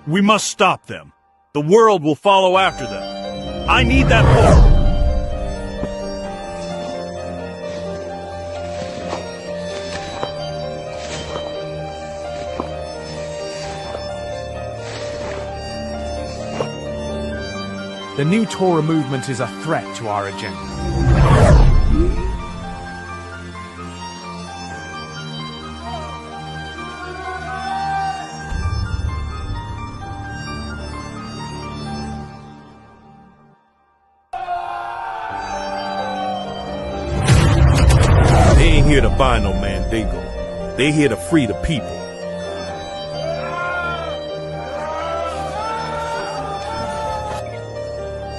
We must stop them. The world will follow after them. I need that book. The new Torah movement is a threat to our agenda. They ain't here to buy no mandingo. They here to free the people.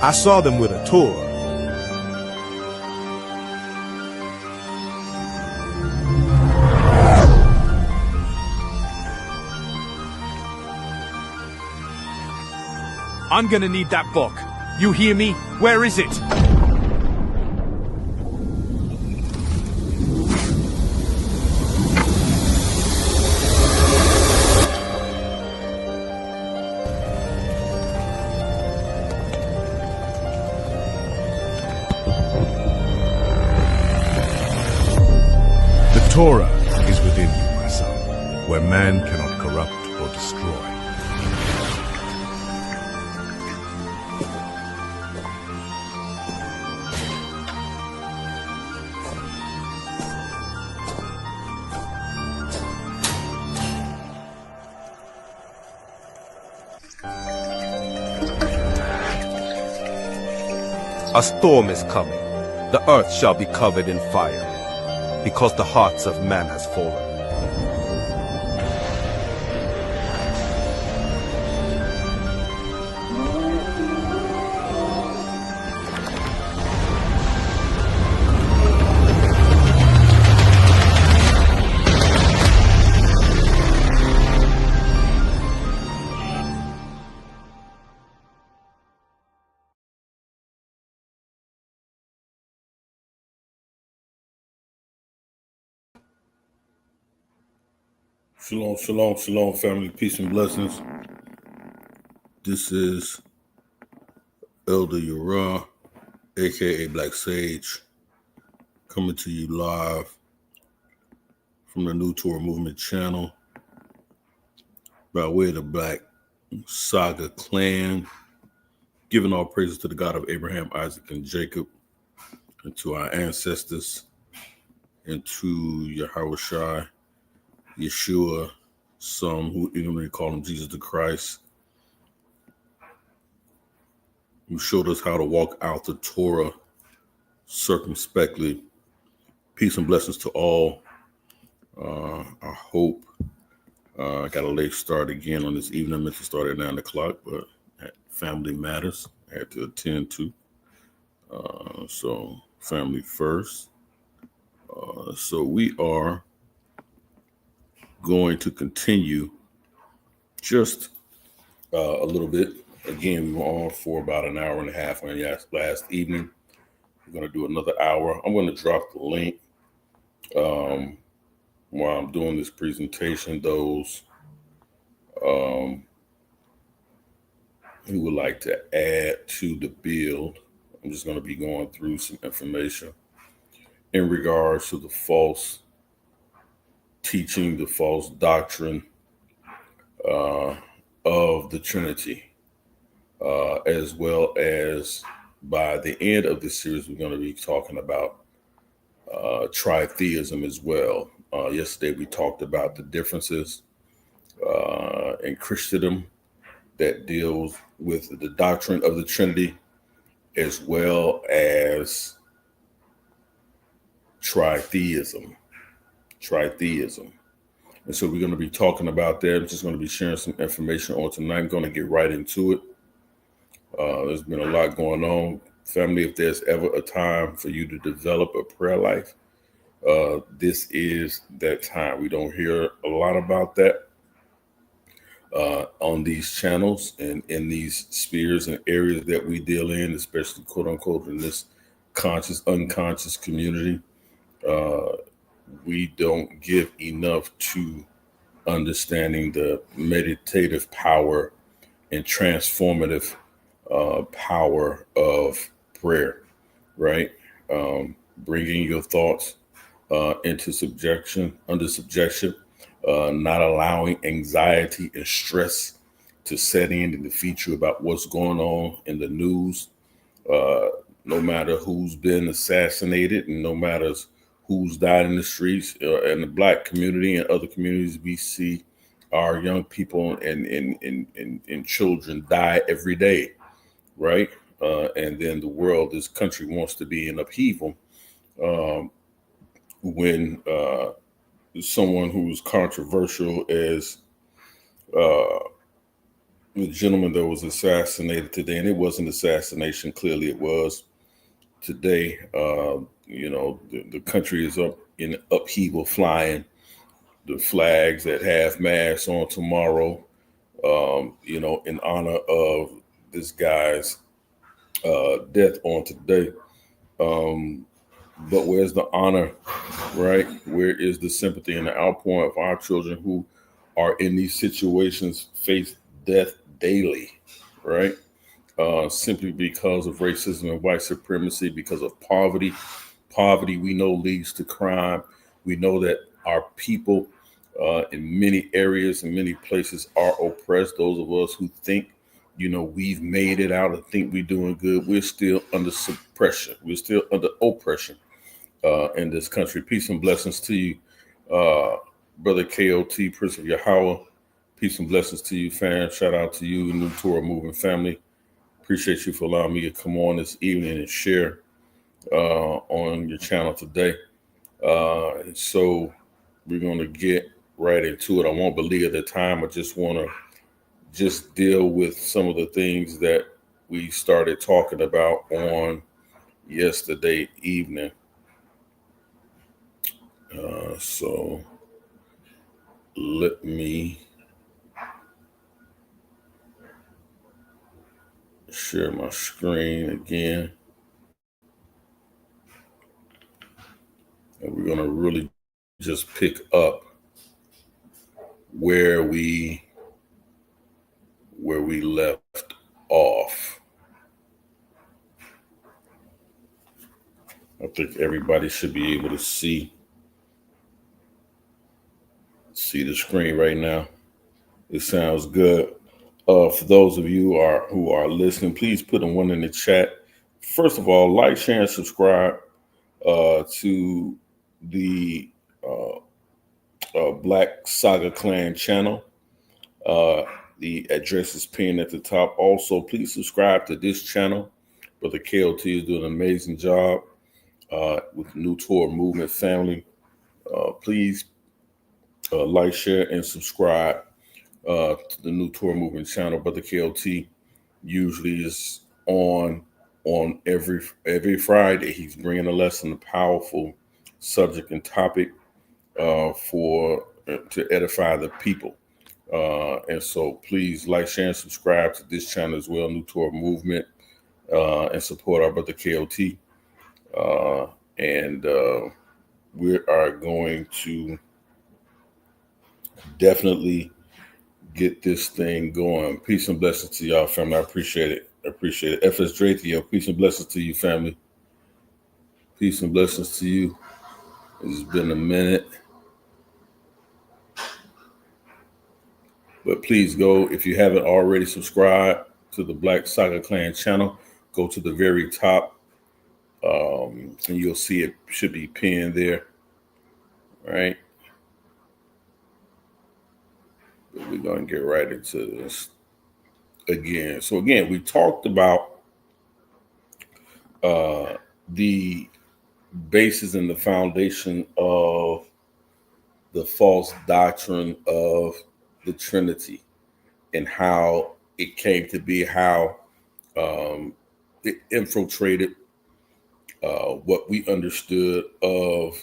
I saw them with a Torah. I'm gonna need that book. You hear me? Where is it? Torah is within you, my son, where man cannot corrupt or destroy. A storm is coming. The earth shall be covered in fire, because the hearts of man has fallen. Shalom, shalom, shalom, family, peace and blessings. This is Elder Uriah, aka Black Sage, coming to you live from the New Torah Movement channel by way of the Black Saga clan, giving all praises to the God of Abraham, Isaac, and Jacob, and to our ancestors, and to Yahushua, Yeshua, some who even call him Jesus the Christ, who showed us how to walk out the Torah circumspectly. Peace and blessings to all. I hope I got a late start again on this evening. I meant to start at 9 o'clock, but family matters. I had to attend to. So family first. So we are going to continue just a little bit. Again, we were on for about an hour and a half on last evening. We're going to do another hour. I'm going to drop the link while I'm doing this presentation. Those who would like to add to the build, I'm just going to be going through some information in regards to the false teaching, the false doctrine of the Trinity, as well as by the end of this series, we're going to be talking about tritheism as well. Yesterday, we talked about the differences in Christendom that deals with the doctrine of the Trinity, as well as tritheism. And so we're going to be talking about that. I'm just going to be sharing some information on tonight. I'm going to get right into it. There's been a lot going on. Family, if there's ever a time for you to develop a prayer life, this is that time. We don't hear a lot about that on these channels and in these spheres and areas that we deal in, especially quote unquote in this conscious, unconscious community. We don't give enough to understanding the meditative power and transformative power of prayer, right? Bringing your thoughts under subjection, not allowing anxiety and stress to set in defeat you about what's going on in the news, no matter who's been assassinated and no matter who's died in the streets. In the Black community and other communities, we see our young people and children die every day, right? And then the world, this country wants to be in upheaval when someone who's controversial as the gentleman that was assassinated today, and it wasn't assassination, clearly it was today. The country is up in upheaval, flying the flags at half mast on tomorrow, in honor of this guy's death on today. But where's the honor, right? Where is the sympathy and the outpouring of our children who are in these situations, face death daily, right? Simply because of racism and white supremacy, because of poverty. Poverty, we know, leads to crime. We know that our people in many areas and many places are oppressed. Those of us who think, we've made it out and think we're doing good, we're still under suppression. We're still under oppression in this country. Peace and blessings to you, Brother KOT, Prince of Yahweh. Peace and blessings to you, fam. Shout out to you, New Torah Movement family. Appreciate you for allowing me to come on this evening and share on your channel today. So we're going to get right into it. I won't believe the time. I just want to deal with some of the things that we started talking about on yesterday evening. So let me share my screen again. And we're going to really just pick up where we left off. I think everybody should be able to see the screen right now. It sounds good. For those of you who are listening, please put a one in the chat. First of all, like, share, and subscribe to the Black Saga Clan channel. The address is pinned at the top. Also, please subscribe to this channel. Brother KOT is doing an amazing job with the New Torah Movement family. Please like, share, and subscribe to the New Torah Movement channel. Brother KOT usually is on every Friday. He's bringing a lesson, a powerful subject and topic to edify the people. And so please like, share, and subscribe to this channel as well, New Torah Movement, and support our brother KOT. And we are going to definitely get this thing going. Peace and blessings to y'all, family. I appreciate it. FS Drathio, peace and blessings to you, family. Peace and blessings to you. It's been a minute. But please go, if you haven't already subscribed to the Black Saga Clan channel, go to the very top, and you'll see it should be pinned there. All right. But we're going to get right into this again. So again, we talked about the basis and the foundation of the false doctrine of the Trinity and how it came to be, how it infiltrated what we understood of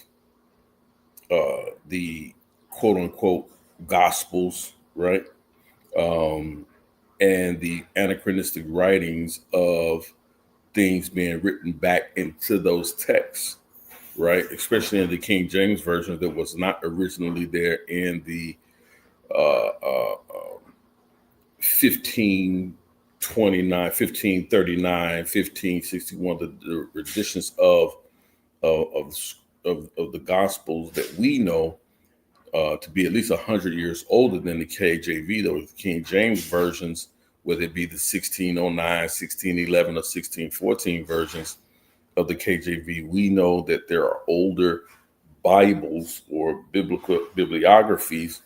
the quote unquote gospels, right? And the anachronistic writings of things being written back into those texts, right? Especially in the King James Version that was not originally there in the 1529, 1539, 1561, the editions of the Gospels that we know to be at least 100 years older than the KJV, those King James versions, whether it be the 1609, 1611, or 1614 versions of the KJV. We know that there are older Bibles or bibliographies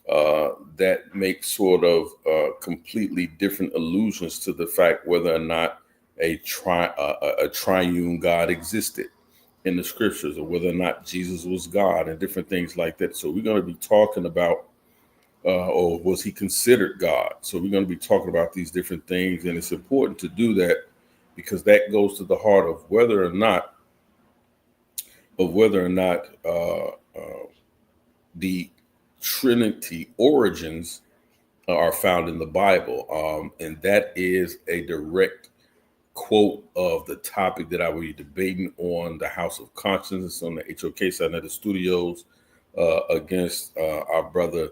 that make sort of completely different allusions to the fact whether or not a triune God existed in the scriptures, or whether or not Jesus was God, and different things like that. So we're going to be talking about, or was he considered God? So we're going to be talking about these different things, and it's important to do that because that goes to the heart of whether or not the Trinity origins are found in the Bible, and that is a direct quote of the topic that I will be debating on the House of Conscience on the HOK side of the studios against our brother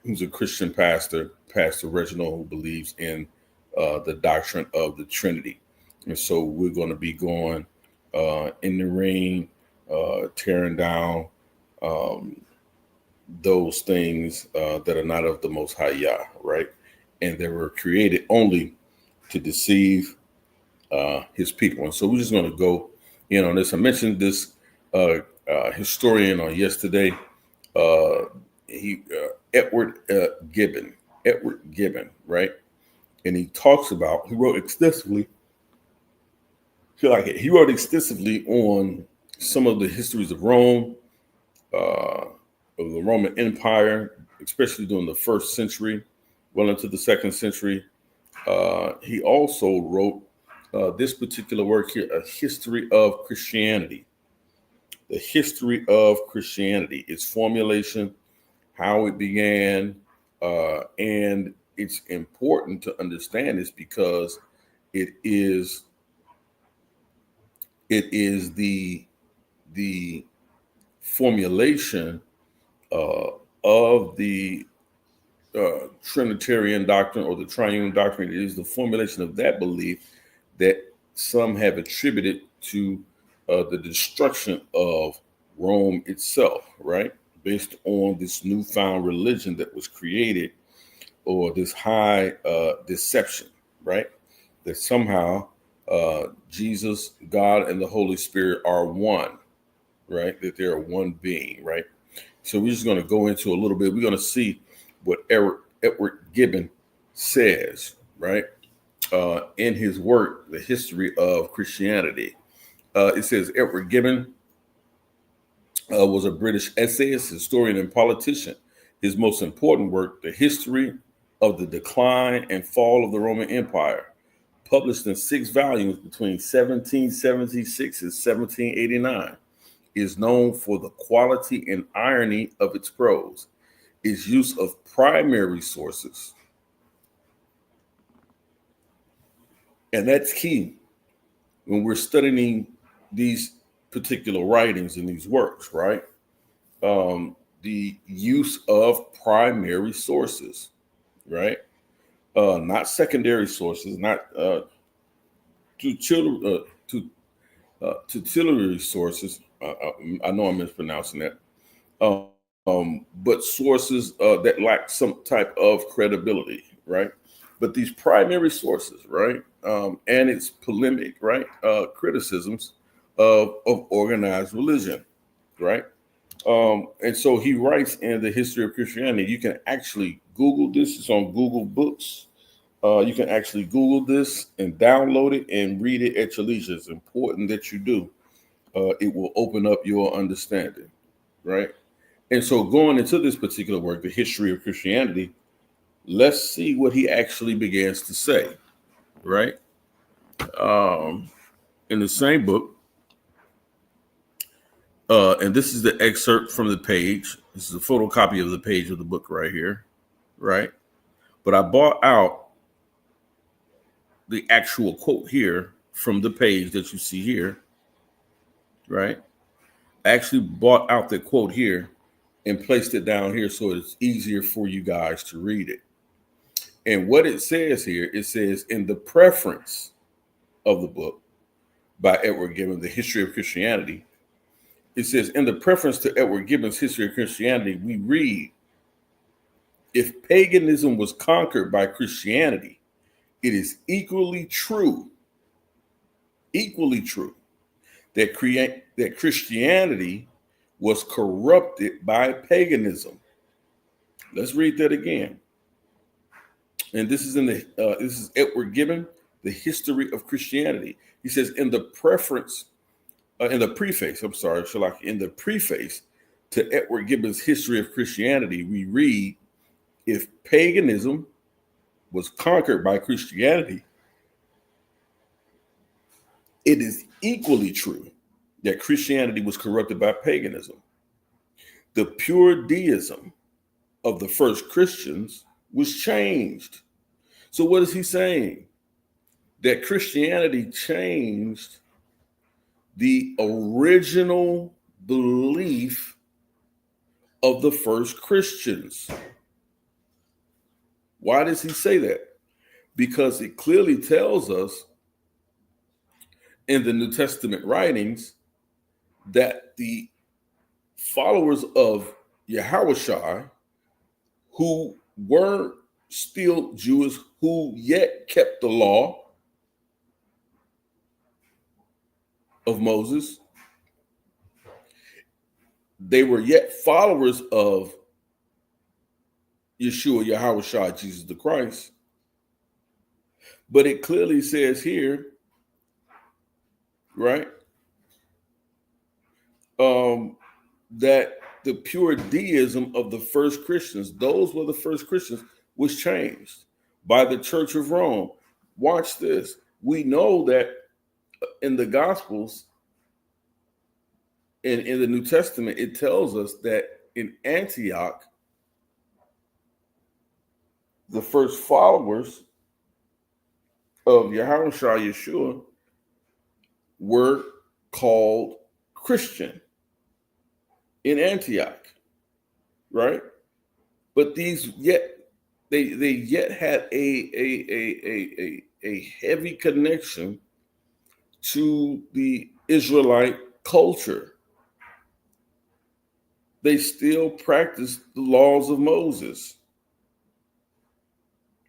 who's a Christian pastor, Pastor Reginald, who believes in the doctrine of the Trinity. And so we're going to be going in the ring, tearing down those things that are not of the Most High Yah, right? And they were created only to deceive his people. And so we're just going to go in on this. I mentioned this historian on yesterday, Edward Gibbon, right? And he talks about, he wrote extensively on some of the histories of Rome, of the Roman Empire, especially during the first century, well into the second century. He also wrote this particular work here, A History of Christianity. The history of Christianity, its formulation, how it began, and it's important to understand this because it is the formulation of the Trinitarian doctrine or the triune doctrine. It is the formulation of that belief that some have attributed to the destruction of Rome itself, right? Based on this newfound religion that was created, or this high deception, right? That somehow Jesus, God, and the Holy Spirit are one, right? That they're one being, right? So we're just going to go into a little bit. We're going to see what Edward Gibbon says, right? In his work, The History of Christianity. It says Edward Gibbon was a British essayist, historian, and politician. His most important work, The History of the Decline and Fall of the Roman Empire, published in 6 volumes between 1776 and 1789, is known for the quality and irony of its prose, its use of primary sources. And that's key when we're studying these particular writings in these works, right? The use of primary sources, right? Not secondary sources, not tutelary sources. I know I'm mispronouncing that. But sources that lack some type of credibility, right? But these primary sources, right? And its polemic, right? Criticisms of organized religion, right? And so he writes in The History of Christianity. You can actually Google this. It's on Google Books. You can actually Google this and download it and read it at your leisure. It's important that you do. It will open up your understanding, right? And so going into this particular work, The History of Christianity, let's see what he actually begins to say, right? In the same book, and this is the excerpt from the page. This is a photocopy of the page of the book right here, right? But I bought out the actual quote here from the page that you see here, right? I actually bought out the quote here and placed it down here so it's easier for you guys to read it. And what it says here, it says in the preference of the book by Edward Gibbon, The History of Christianity, it says, in the preference to Edward Gibbon's History of Christianity, we read, if paganism was conquered by Christianity, it is equally true that Christianity was corrupted by paganism. Let's read that again. And this is this is Edward Gibbon, The History of Christianity. He says in the preface to Edward Gibbon's History of Christianity, we read, if paganism was conquered by Christianity, it is equally true that Christianity was corrupted by paganism. The pure deism of the first Christians was changed. So what is he saying? That Christianity changed the original belief of the first Christians. Why does he say that? Because it clearly tells us in the New Testament writings that the followers of Yahushua, who were still Jews, who yet kept the law of Moses, they were yet followers of Yeshua, Yahushua, Jesus the Christ. But it clearly says here, right, that the pure deism of the first Christians, those were the first Christians, was changed by the Church of Rome. Watch this. We know that in the Gospels, in the New Testament, it tells us that in Antioch, the first followers of Yahushua Yeshua were called Christian in Antioch, right? But these they yet had a heavy connection to the Israelite culture. They still practice the laws of Moses.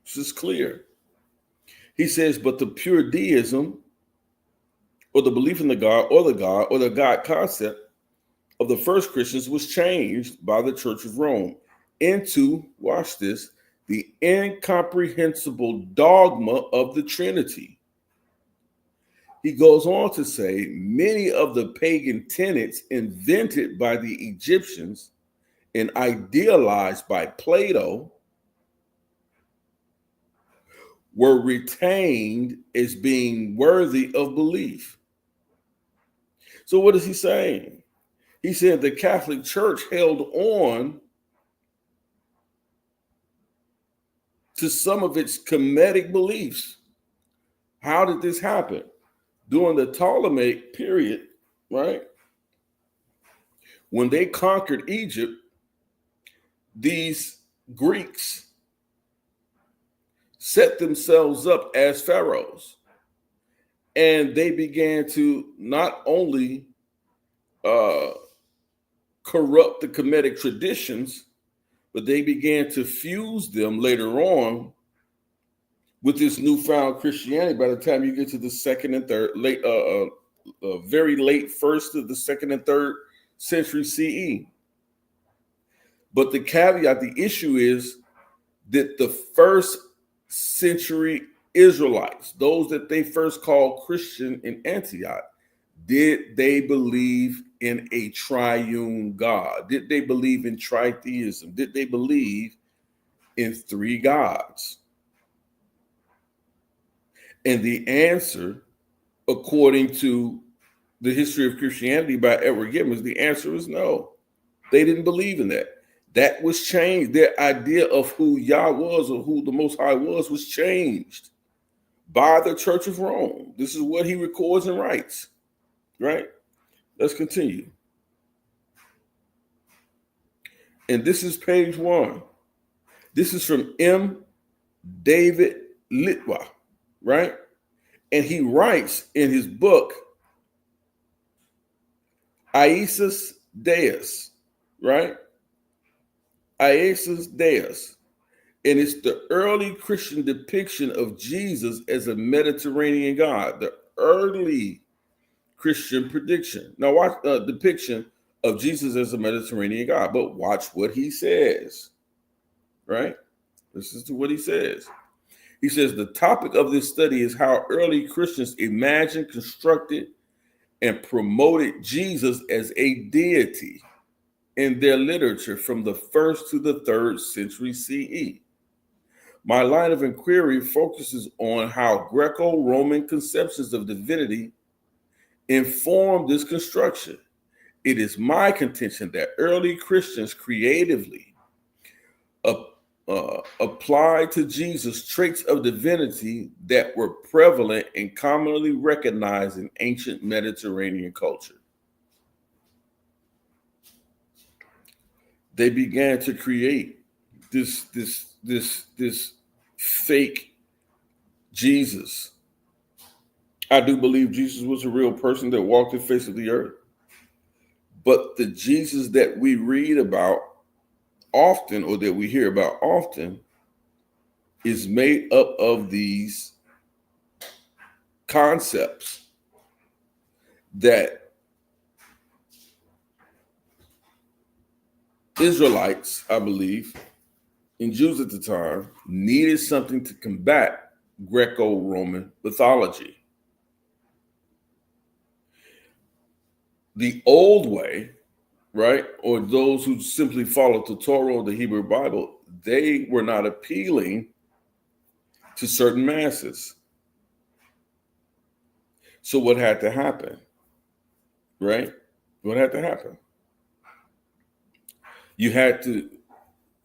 This is clear. He says, but the pure deism, or the belief in the God, or the God concept of the first Christians was changed by the Church of Rome into, watch this, the incomprehensible dogma of the Trinity. He goes on to say many of the pagan tenets invented by the Egyptians and idealized by Plato were retained as being worthy of belief. So what is he saying? He said the Catholic Church held on to some of its Kemetic beliefs. How did this happen? During the Ptolemaic period, right? When they conquered Egypt, these Greeks set themselves up as pharaohs. And they began to not only corrupt the Kemetic traditions, but they began to fuse them later on with this newfound Christianity. By the time you get to the second and third, very late first of the second and third century CE. But the caveat, the issue is that the first century Israelites, those that they first called Christian in Antioch, did they believe in a triune God? Did they believe in tritheism? Did they believe in three gods? And the answer, according to the history of Christianity by Edward Gibbons, the answer is no. They didn't believe in that. That was changed. Their idea of who Yah was or who the Most High was changed by the Church of Rome. This is what he records and writes, right? Let's continue. And this is page 1. This is from M. David Litwa, right? And he writes in his book, Iesus Deus, right? Iesus Deus. And it's the early Christian depiction of Jesus as a Mediterranean God, the early Christian prediction. Now watch depiction of Jesus as a Mediterranean God, but watch what he says, right? Listen to what he says. He says, the topic of this study is how early Christians imagined, constructed, and promoted Jesus as a deity in their literature from the 1st to the 3rd century CE. My line of inquiry focuses on how Greco-Roman conceptions of divinity informed this construction. It is my contention that early Christians creatively applied to Jesus traits of divinity that were prevalent and commonly recognized in ancient Mediterranean culture. They began to create this fake Jesus. I do believe Jesus was a real person that walked the face of the earth. But the Jesus that we read about often, or that we hear about often, is made up of these concepts that Israelites, I believe, and Jews at the time, needed something to combat Greco-Roman mythology. The old way, right, or those who simply followed the Torah or the Hebrew Bible, they were not appealing to certain masses. So what had to happen, right? What had to happen? You had to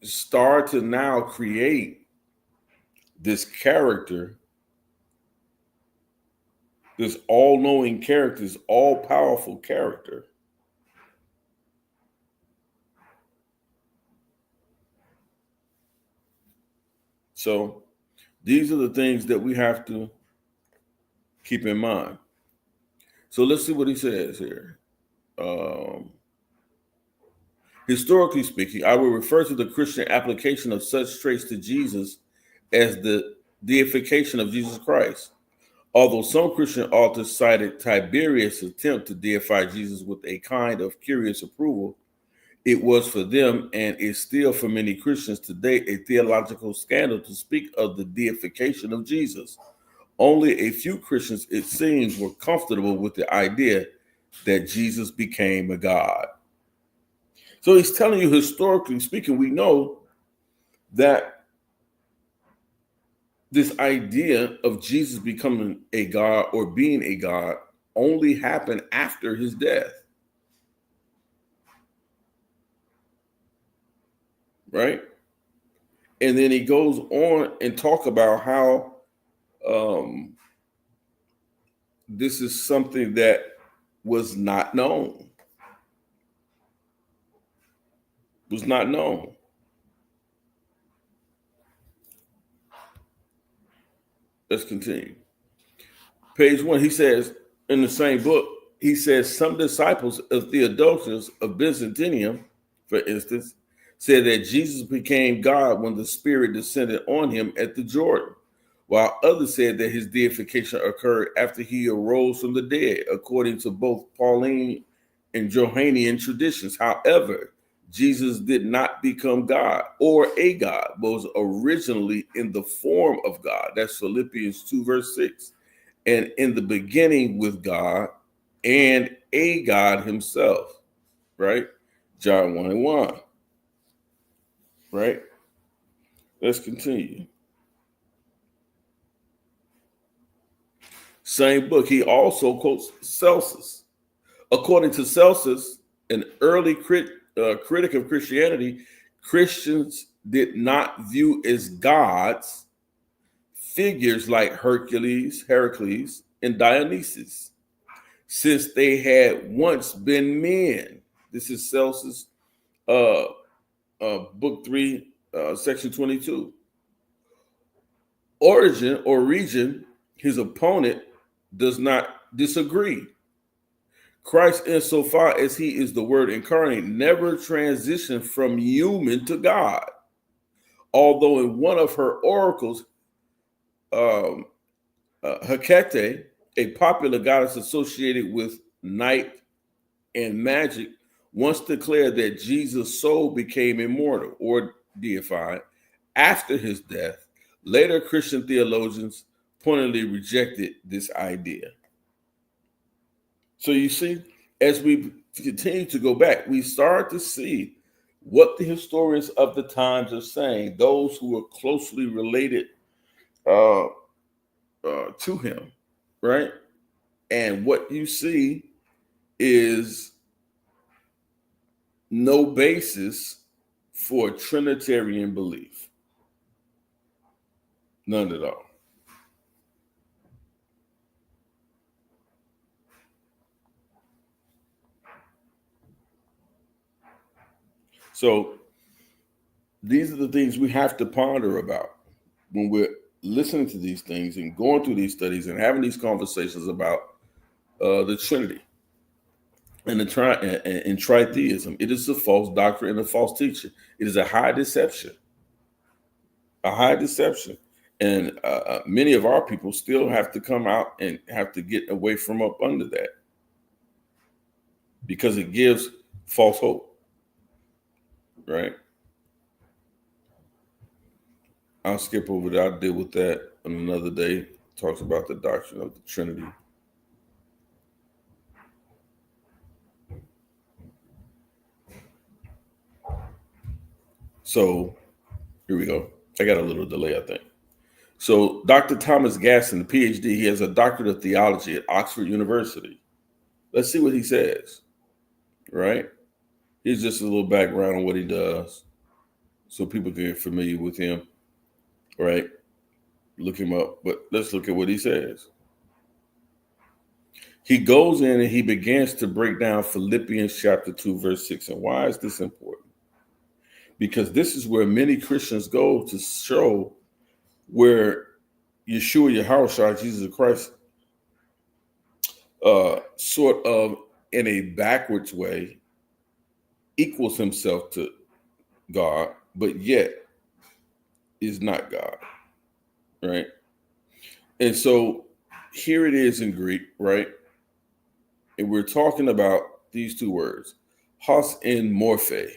start to now create this character, this all-knowing character, this all-powerful character. So these are the things that we have to keep in mind. So let's see what he says here. Historically speaking, I will refer to the Christian application of such traits to Jesus as the deification of Jesus Christ. Although some Christian authors cited Tiberius' attempt to deify Jesus with a kind of curious approval, it was for them, and is still for many Christians today, a theological scandal to speak of the deification of Jesus. Only a few Christians, it seems, were comfortable with the idea that Jesus became a God. So he's telling you, historically speaking, we know that this idea of Jesus becoming a God or being a God only happened after his death. Right? And then he goes on and talk about how this is something that was not known. Was not known. Let's continue. Page 1, he says, in the same book, he says some disciples of Theodosius of Byzantium, for instance, said that Jesus became God when the Spirit descended on him at the Jordan, while others said that his deification occurred after he arose from the dead, according to both Pauline and Johannine traditions. However, Jesus did not become God or a God, but was originally in the form of God. That's Philippians 2, verse 6. And in the beginning with God and a God himself, right? John 1 and 1, right? Let's continue. Same book. He also quotes Celsus. According to Celsus, an early critic of Christianity, Christians did not view as gods figures like Hercules, and Dionysus, since they had once been men. This is Celsus, book 3, section 22. Origen, his opponent, does not disagree. Christ, insofar as he is the Word incarnate, never transitioned from human to God. Although in one of her oracles, Hecate, a popular goddess associated with night and magic, once declared that Jesus' soul became immortal or deified after his death. Later Christian theologians pointedly rejected this idea. So you see, as we continue to go back, we start to see what the historians of the times are saying, those who are closely related to him, right? And what you see is no basis for Trinitarian belief. None at all. So these are the things we have to ponder about when we're listening to these things and going through these studies and having these conversations about the Trinity and and tritheism. It is a false doctrine and a false teaching. It is a high deception. A high deception. And many of our people still have to come out and have to get away from up under that because it gives false hope. Right? I'll skip over that. I'll deal with that on another day. Talks about the doctrine of the Trinity. So here we go. I got a little delay, I think. So Dr. Thomas Gaston, PhD, he has a doctorate of theology at Oxford University. Let's see what he says, right? Here's just a little background on what he does so people can get familiar with him, right? Look him up, but let's look at what he says. He goes in and he begins to break down Philippians chapter 2, verse 6. And why is this important? Because this is where many Christians go to show where Yeshua, Yahushua, Jesus Christ, sort of in a backwards way, equals himself to God, but yet is not God, right? And so here it is in Greek, right? And we're talking about these two words, hos and morphe,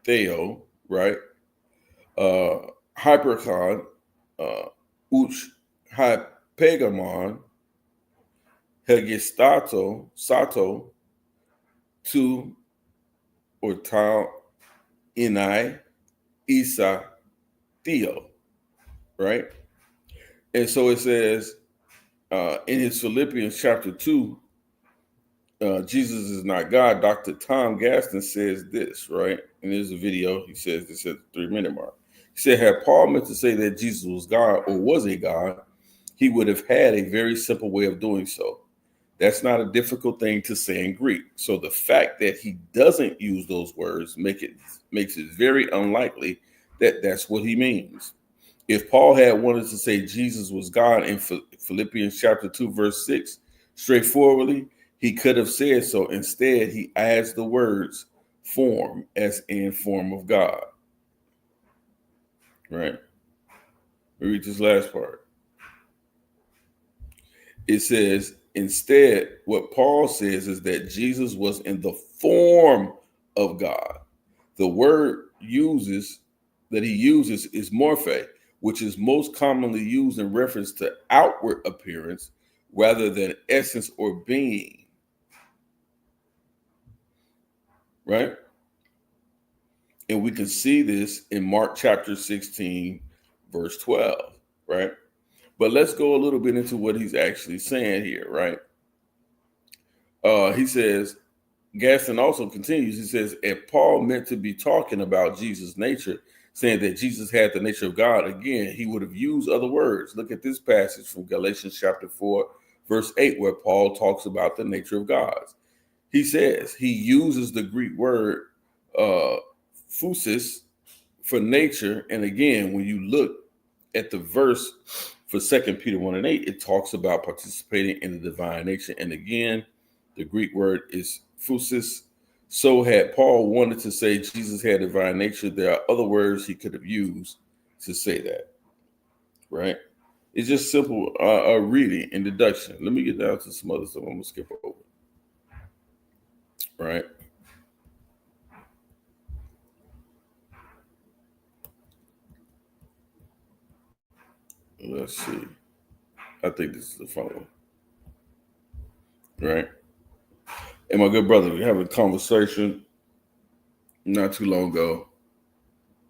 theo, right? Hyperchon, uch hypegamon, hegestato, sato, to or tau, inai, isa, theo, right? And so it says in his Philippians chapter 2, Jesus is not God. Dr. Tom Gaston says this, right? And there's a video. He says this at the 3-minute mark. He said, had Paul meant to say that Jesus was God or was a God, he would have had a very simple way of doing so. That's not a difficult thing to say in Greek. So the fact that he doesn't use those words makes it very unlikely that that's what he means. If Paul had wanted to say Jesus was God in Philippians chapter 2, verse 6, straightforwardly, he could have said so. Instead, he adds the words form, as in form of God. Right? We read this last part. It says, instead, what Paul says is that Jesus was in the form of God. The word that he uses is morphe, which is most commonly used in reference to outward appearance rather than essence or being. Right? And we can see this in Mark chapter 16, verse 12, right? But let's go a little bit into what he's actually saying here, right? He says, Gaston also continues, he says, if Paul meant to be talking about Jesus' nature, saying that Jesus had the nature of God, again, he would have used other words. Look at this passage from Galatians chapter 4, verse 8, where Paul talks about the nature of God. He says, he uses the Greek word physis for nature. And again, when you look at the verse for 2 Peter 1 and 8, it talks about participating in the divine nature. And again, the Greek word is physis. So had Paul wanted to say Jesus had divine nature, there are other words he could have used to say that, right? It's just simple reading and deduction. Let me get down to some other stuff I'm going to skip over, right? Let's see. I think this is the phone, right? And my good brother, we had a conversation not too long ago,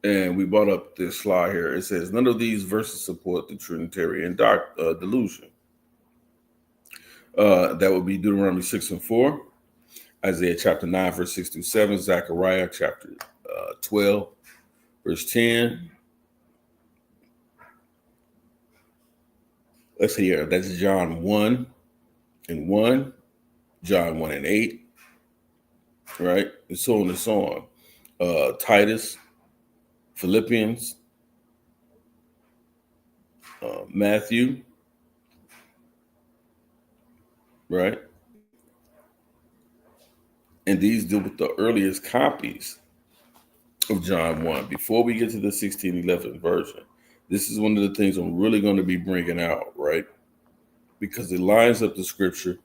and we brought up this slide here. It says, none of these verses support the Trinitarian delusion. That would be Deuteronomy 6 and 4, Isaiah chapter 9, verse 6 through 7, Zechariah chapter 12, verse 10. Let's see here. That's John 1 and 1, John 1 and 8, right? And so on and so on. Titus, Philippians, Matthew, right? And these deal with the earliest copies of John 1. Before we get to the 1611 version, this is one of the things I'm really going to be bringing out, right? Because it lines up the scripture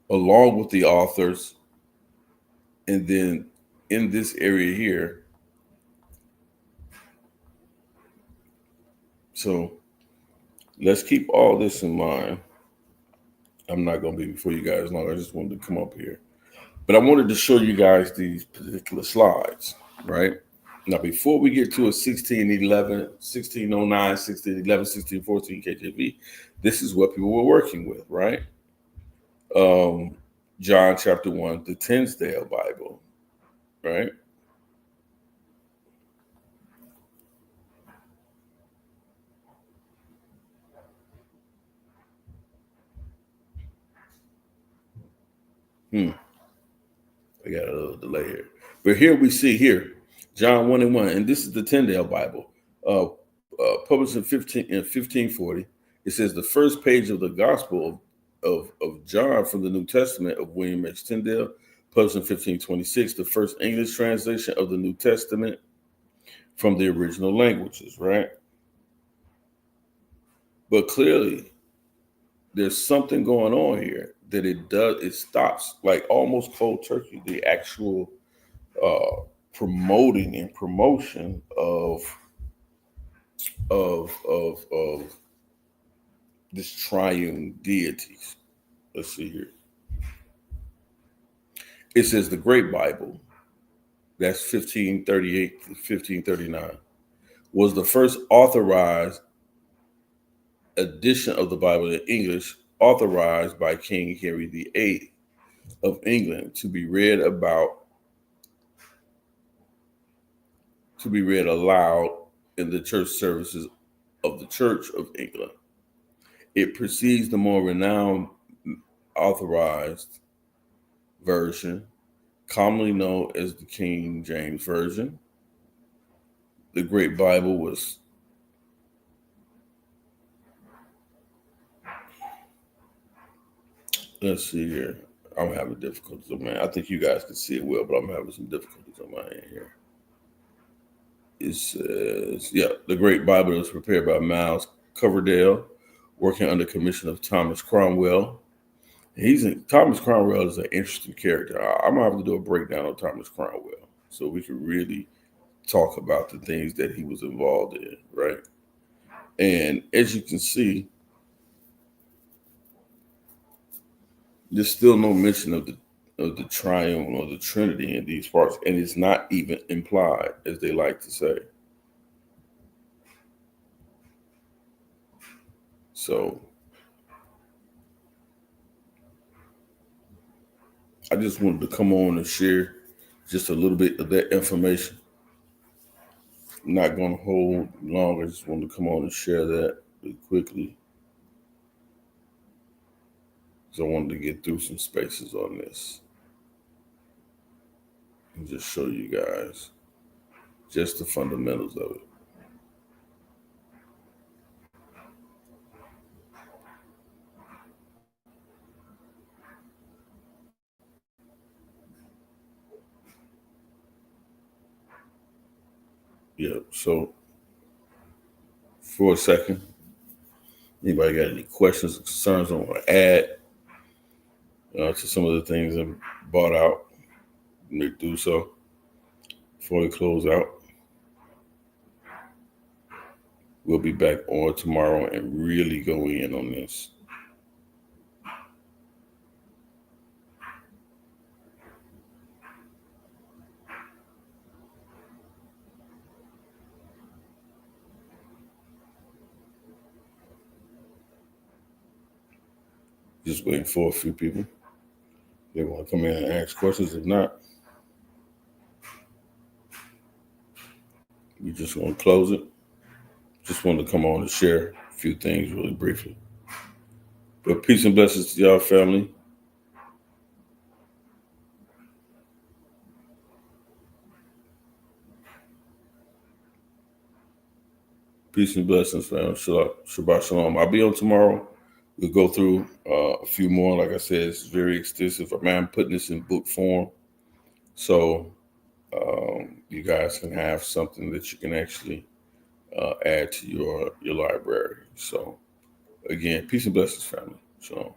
along with the authors. And then in this area here, so let's keep all this in mind. I'm not going to be before you guys long. I just wanted to come up here. But I wanted to show you guys these particular slides, right? Now, before we get to a 1611, 1609, 1611, 1614 KJV, this is what people were working with, right? John chapter 1, the Tinsdale Bible, right? I got a little delay here. But here we see here, John 1 and 1, and this is the Tyndale Bible, published in 1540. It says the first page of the gospel of John from the New Testament of William H. Tyndale, published in 1526, the first English translation of the New Testament from the original languages, right? But clearly, there's something going on here that it stops, like almost cold turkey, the actual promoting and promotion of this triune deities. Let's see here. It says the Great Bible, that's 1538 to 1539, was the first authorized edition of the Bible in English, authorized by King Henry VIII of England to be read aloud in the church services of the Church of England. It precedes the more renowned authorized version, commonly known as the King James Version. The Great Bible was let's see here. I'm having difficulties on my. I think you guys can see it well, but I'm having some difficulties on my end here. It says, the Great Bible was prepared by Miles Coverdale, working under commission of Thomas Cromwell. Thomas Cromwell is an interesting character. I'm gonna have to do a breakdown of Thomas Cromwell so we can really talk about the things that he was involved in, right? And as you can see, there's still no mention of the triune or the Trinity in these parts, and it's not even implied, as they like to say. So I just wanted to come on and share just a little bit of that information. I'm not going to hold long. I just wanted to come on and share that really quickly, because I wanted to get through some spaces on this and just show you guys just the fundamentals of it. Yeah, so for a second, anybody got any questions or concerns I want to add to some of the things I brought out? Let me do so before we close out. We'll be back on tomorrow and really go in on this. Just waiting for a few people. They want to come in and ask questions. If not, we just want to close it. Just wanted to come on and share a few things really briefly. But peace and blessings to y'all, family. Peace and blessings, fam. Shabbat shalom. I'll be on tomorrow. We'll go through a few more. Like I said, it's very extensive. I'm putting this in book form, so you guys can have something that you can actually add to your library. So, again, peace and blessings, family. Shalom.